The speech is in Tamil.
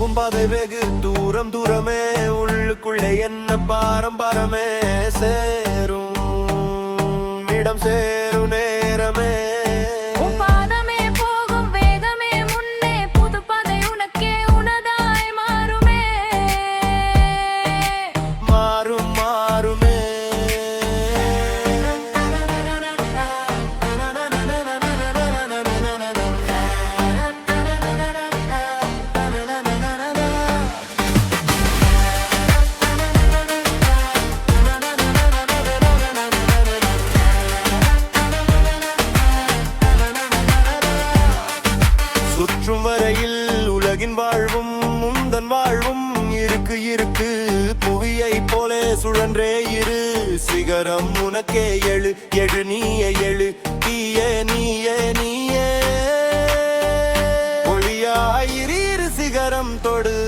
போகும் பாதை வெகு தூரம் தூரமே, உள்ளுக்குள்ளே என்ன பாரம்பரமே, சேரும் இடம் சேரும் நேரமே. சுற்றும் வரையில் உலகின் வாழ்வும் முந்தன் வாழ்வும் இருக்கு இருக்கு, புவியை போலே சுழன்றே இரு. சிகரம் உனக்கே எழு எழு நீயே எழு, நீயே நீயே நீயே ஒளியாயிரு சிகரம் தொடு.